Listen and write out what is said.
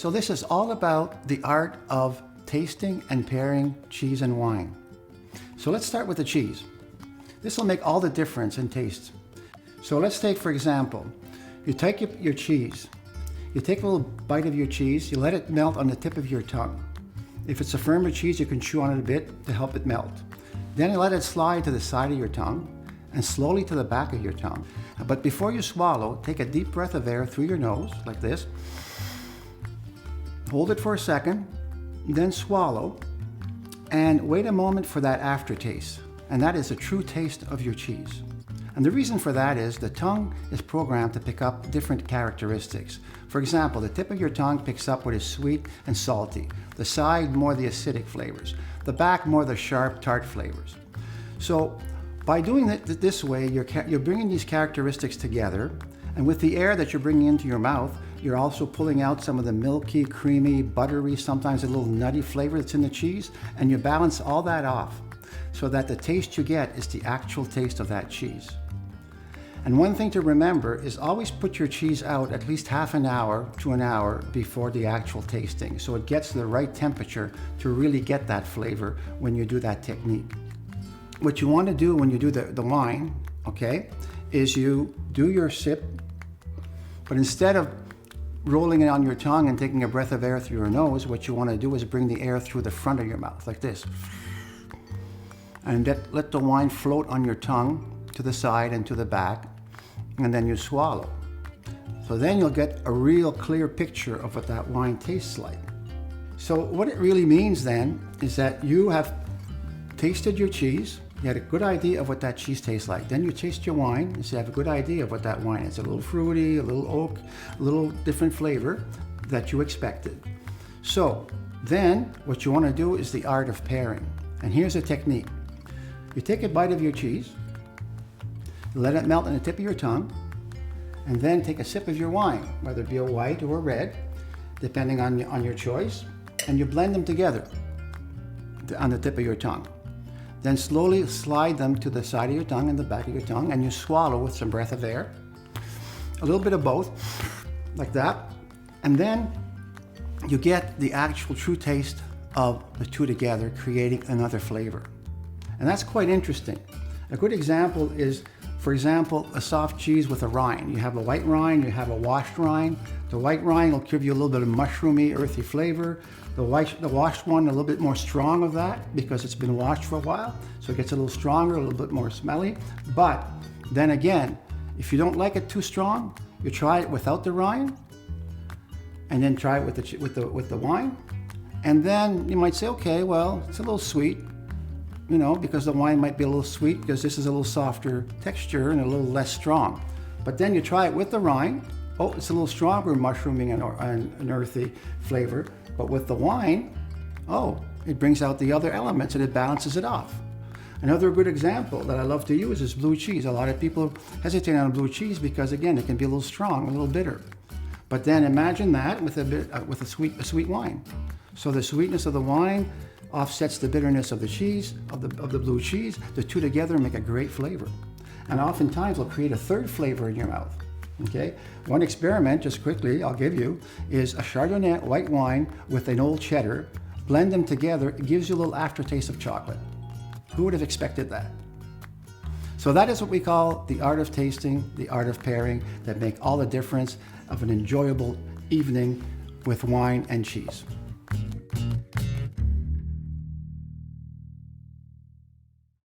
So this is all about the art of tasting and pairing cheese and wine. So let's start with the cheese. This will make all the difference in taste. So let's take, for example, you take your cheese. You take a little bite of your cheese, you let it melt on the tip of your tongue. If it's a firmer cheese, you can chew on it a bit to help it melt. Then you let it slide to the side of your tongue and slowly to the back of your tongue. But before you swallow, take a deep breath of air through your nose, like this. Hold it for a second, then swallow, and wait a moment for that aftertaste. And that is a true taste of your cheese. And the reason for that is the tongue is programmed to pick up different characteristics. For example, the tip of your tongue picks up what is sweet and salty. The side, more the acidic flavors. The back, more the sharp, tart flavors. So by doing it this way, you're bringing these characteristics together, and with the air that you're bringing into your mouth, you're also pulling out some of the milky, creamy, buttery, sometimes a little nutty flavor that's in the cheese, and you balance all that off so that the taste you get is the actual taste of that cheese. And one thing to remember is always put your cheese out at least half an hour to an hour before the actual tasting, so it gets the right temperature to really get that flavor when you do that technique. What you want to do when you do the wine, okay, is you do your sip, but instead of rolling it on your tongue and taking a breath of air through your nose, what you want to do is bring the air through the front of your mouth, like this. And let the wine float on your tongue to the side and to the back, and then you swallow. So then you'll get a real clear picture of what that wine tastes like. So what it really means then is that you have tasted your cheese, you had a good idea of what that cheese tastes like. Then you taste your wine, and so you have a good idea of what that wine is. A little fruity, a little oak, a little different flavor that you expected. So then what you want to do is the art of pairing. And here's a technique. You take a bite of your cheese, let it melt on the tip of your tongue, and then take a sip of your wine, whether it be a white or a red, depending on your choice, and you blend them together on the tip of your tongue. Then slowly slide them to the side of your tongue and the back of your tongue, and you swallow with some breath of air. A little bit of both, like that. And then you get the actual true taste of the two together, creating another flavor. And that's quite interesting. A good example is, for example, a soft cheese with a rind. You have a white rind, you have a washed rind. The white rind will give you a little bit of mushroomy, earthy flavor. The washed one, a little bit more strong of that because it's been washed for a while. So it gets a little stronger, a little bit more smelly. But then again, if you don't like it too strong, you try it without the rind, and then try it with the wine. And then you might say, okay, well, it's a little sweet, you know, because the wine might be a little sweet because this is a little softer texture and a little less strong. But then you try it with the rind. Oh, it's a little stronger mushrooming and earthy flavor. But with the wine, oh, it brings out the other elements and it balances it off. Another good example that I love to use is blue cheese. A lot of people hesitate on blue cheese because, again, it can be a little strong, a little bitter. But then imagine that with a sweet wine. So the sweetness of the wine offsets the bitterness of the cheese, of the blue cheese. The two together make a great flavor. And oftentimes will create a third flavor in your mouth. Okay? One experiment, just quickly, I'll give you, is a Chardonnay white wine with an old cheddar. Blend them together, it gives you a little aftertaste of chocolate. Who would have expected that? So that is what we call the art of tasting, the art of pairing, that make all the difference of an enjoyable evening with wine and cheese.